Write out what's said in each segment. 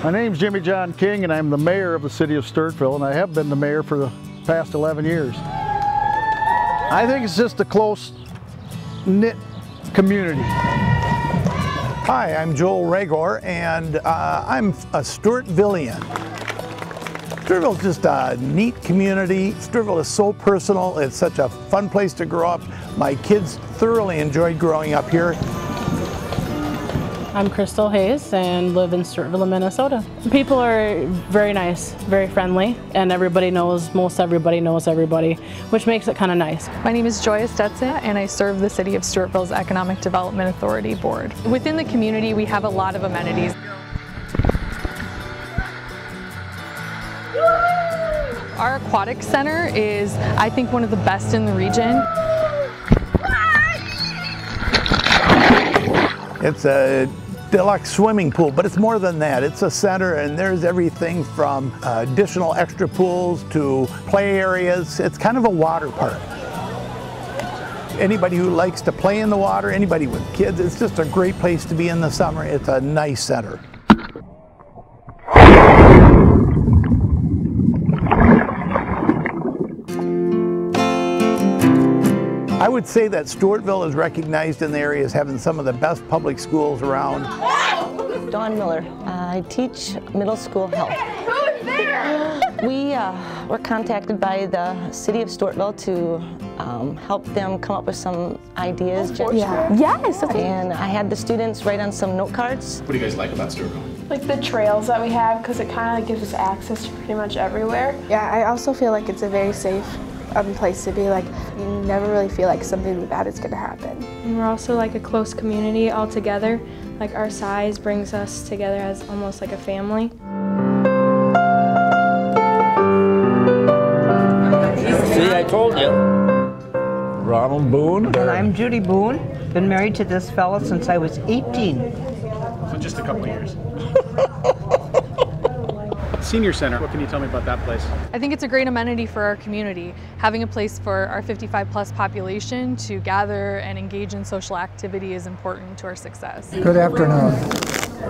My name's Jimmy John King, and I'm the mayor of the city of Stewartville, and I have been the mayor for the past 11 years. I think it's just a close-knit community. Hi, I'm Joel Regor, and I'm a Stewartvillian. Stewartville is just a neat community. Stewartville is so personal. It's such a fun place to grow up. My kids thoroughly enjoyed growing up here. I'm Crystal Hayes and live in Stewartville, Minnesota. People are very nice, very friendly, and most everybody knows everybody, which makes it kind of nice. My name is Joya Stetson, and I serve the City of Stewartville's Economic Development Authority Board. Within the community, we have a lot of amenities. Our aquatic center is, I think, one of the best in the region. It's a deluxe swimming pool, but it's more than that. It's a center, and there's everything from additional extra pools to play areas. It's kind of a water park. Anybody who likes to play in the water, anybody with kids, it's just a great place to be in the summer. It's a nice center. I would say that Stewartville is recognized in the area as having some of the best public schools around. Dawn Miller. I teach middle school health. Who's there? We were contacted by the City of Stewartville to help them come up with some ideas. Yeah. Yes. And I had the students write on some note cards. What do you guys like about Stewartville? Like the trails that we have, because it kind of gives us access to pretty much everywhere. Yeah, I also feel like it's a very safe place to be. Like, you never really feel like something bad is going to happen. And we're also like a close community all together. Like our size brings us together as almost like a family. See, I told you. Ronald Boone. And I'm Judy Boone. Been married to this fella since I was 18. So just a couple of years. Senior Center, what can you tell me about that place? I think it's a great amenity for our community. Having a place for our 55+ population to gather and engage in social activity is important to our success. Good afternoon.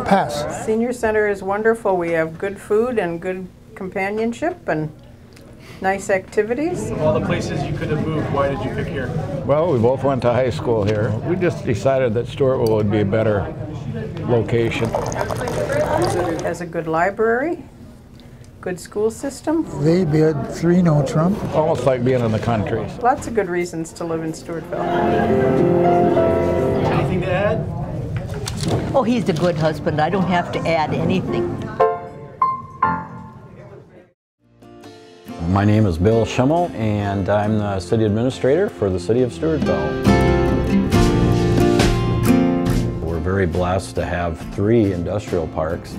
Pass. Senior Center is wonderful. We have good food and good companionship and nice activities. Of all the places you could have moved, why did you pick here? Well, we both went to high school here. We just decided that Stewartville would be a better location. It has a good library. Good school system. They bid 3-0 Trump. Almost like being in the country. Lots of good reasons to live in Stewartville. Anything to add? Oh, he's a good husband. I don't have to add anything. My name is Bill Schimmel, and I'm the city administrator for the city of Stewartville. We're very blessed to have 3 industrial parks.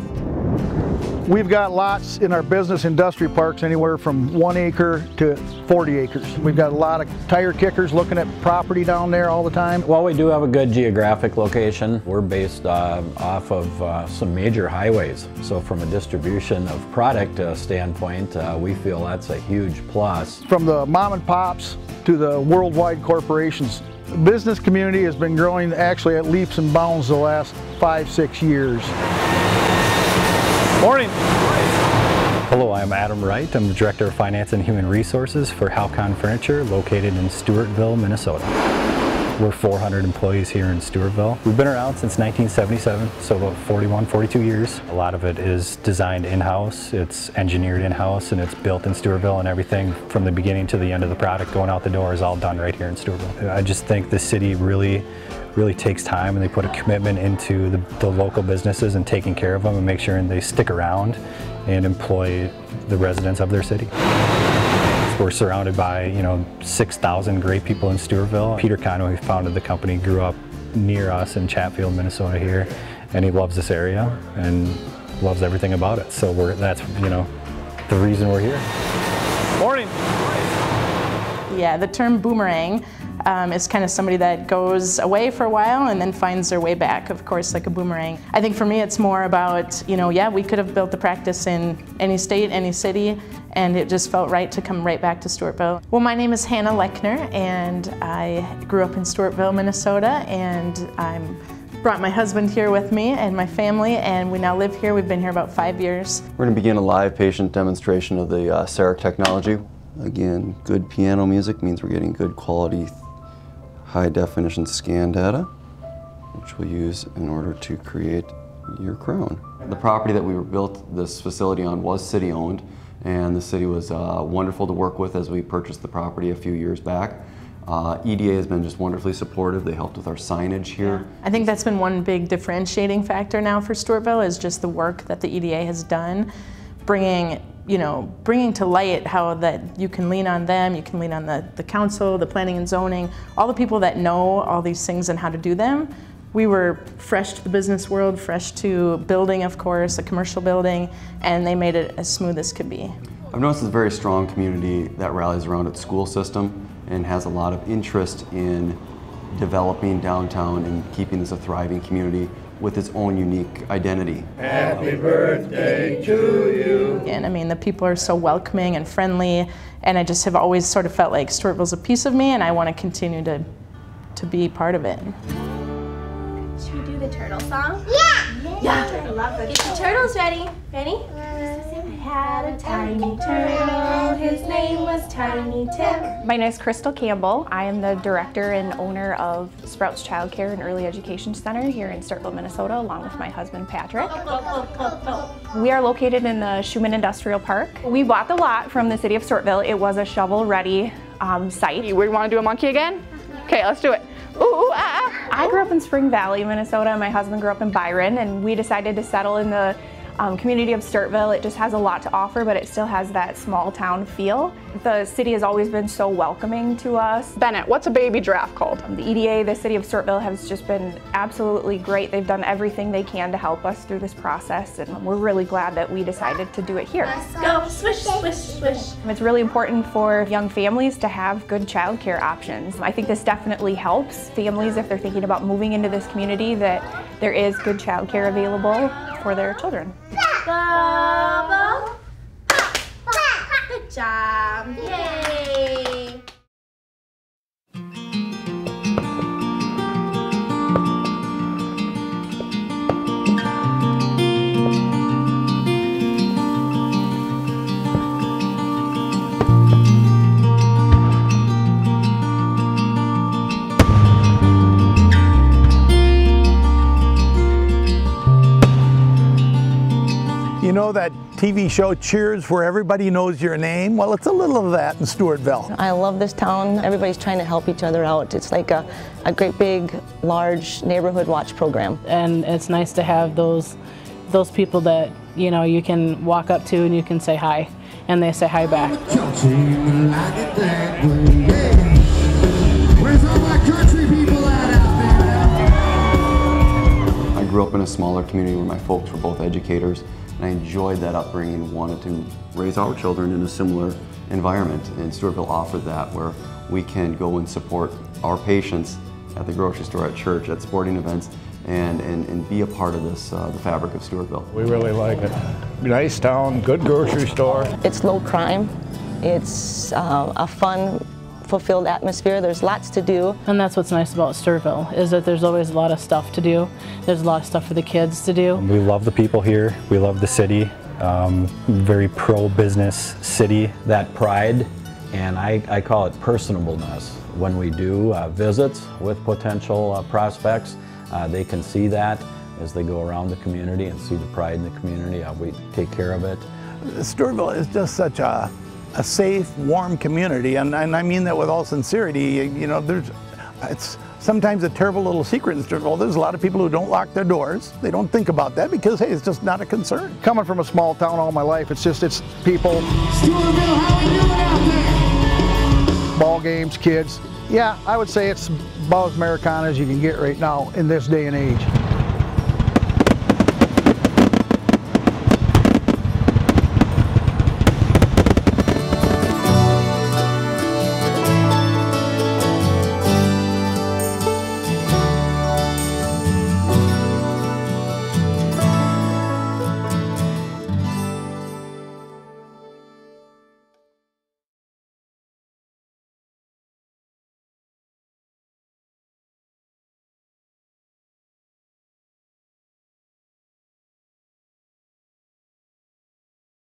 We've got lots in our business industry parks anywhere from 1 acre to 40 acres. We've got a lot of tire kickers looking at property down there all the time. Well, we do have a good geographic location. We're based off of some major highways. So from a distribution of product standpoint, we feel that's a huge plus. From the mom and pops to the worldwide corporations, the business community has been growing actually at leaps and bounds the last 5-6 years. Morning. Hello, I'm Adam Wright. I'm the Director of Finance and Human Resources for Halcon Furniture, located in Stewartville, Minnesota. We're 400 employees here in Stewartville. We've been around since 1977, so about 42 years. A lot of it is designed in-house, it's engineered in-house, and it's built in Stewartville, and everything from the beginning to the end of the product going out the door is all done right here in Stewartville. I just think the city really takes time, and they put a commitment into the local businesses and taking care of them and make sure they stick around and employ the residents of their city. We're surrounded by 6,000 great people in Stewartville. Peter Conway, who founded the company, grew up near us in Chatfield, Minnesota here, and he loves this area and loves everything about it. So that's the reason we're here. Morning. Yeah, the term boomerang is kind of somebody that goes away for a while and then finds their way back, of course, like a boomerang. I think for me it's more about, yeah, we could have built the practice in any state, any city, and it just felt right to come right back to Stewartville. Well, my name is Hannah Lechner, and I grew up in Stewartville, Minnesota, and I'm brought my husband here with me and my family, and we now live here. We've been here about 5 years. We're going to begin a live patient demonstration of the CEREC technology. Again, good piano music means we're getting good quality, high definition scan data, which we'll use in order to create your crown. The property that we built this facility on was city owned, and the city was wonderful to work with as we purchased the property a few years back. EDA has been just wonderfully supportive. They helped with our signage here. I think that's been one big differentiating factor now for Stewartville, is just the work that the EDA has done, bringing to light how that you can lean on them, you can lean on the council, the planning and zoning, all the people that know all these things and how to do them. We were fresh to the business world, fresh to building, of course, a commercial building, and they made it as smooth as could be. I've noticed a very strong community that rallies around its school system and has a lot of interest in developing downtown and keeping this a thriving community with its own unique identity. Happy birthday to you. And I mean, the people are so welcoming and friendly, and I just have always sort of felt like Stewartville's a piece of me, and I want to continue to be part of it. Should we do the turtle song? Yeah! I love it. Get your turtles ready. Ready? Had a tiny turtle, his name was Tiny Tim. My name is Crystal Campbell. I am the director and owner of Sprouts Child Care and Early Education Center here in Stewartville, Minnesota, along with my husband, Patrick. We are located in the Schumann Industrial Park. We bought the lot from the city of Stewartville. It was a shovel-ready site. We want to do a monkey again? Okay, let's do it. Ooh, I grew up in Spring Valley, Minnesota. My husband grew up in Byron, and we decided to settle in the community of Stewartville. It just has a lot to offer, but it still has that small town feel. The city has always been so welcoming to us. Bennett, what's a baby giraffe called? The EDA, the city of Stewartville, has just been absolutely great. They've done everything they can to help us through this process, and we're really glad that we decided to do it here. Let's go, swish, swish, swish. It's really important for young families to have good childcare options. I think this definitely helps families if they're thinking about moving into this community, that there is good childcare available for their children. Bubble. Good job. Yay. You know that TV show Cheers where everybody knows your name? Well, it's a little of that in Stewartville. I love this town. Everybody's trying to help each other out. It's like a great big, large neighborhood watch program. And it's nice to have those people that, you know, you can walk up to and you can say hi, and they say hi back. Where's all my country people at out there? I grew up in a smaller community where my folks were both educators, and I enjoyed that upbringing and wanted to raise our children in a similar environment. And Stewartville offered that, where we can go and support our patients at the grocery store, at church, at sporting events, and be a part of this, the fabric of Stewartville. We really like it. Nice town, good grocery store. It's low crime. It's a fun, fulfilled atmosphere. There's lots to do. And that's what's nice about Stewartville, is that there's always a lot of stuff to do. There's a lot of stuff for the kids to do. We love the people here. We love the city. Very pro-business city. That pride, and I call it personableness. When we do visits with potential prospects, they can see that as they go around the community and see the pride in the community, how we take care of it. Stewartville is just such a safe, warm community, and I mean that with all sincerity. You know, it's sometimes a terrible little secret in Stewartville. There's a lot of people who don't lock their doors. They don't think about that because, hey, it's just not a concern. Coming from a small town all my life, it's people. Stewartville, how we doing out there? Ball games, kids. Yeah, I would say it's about as Americana as you can get right now in this day and age.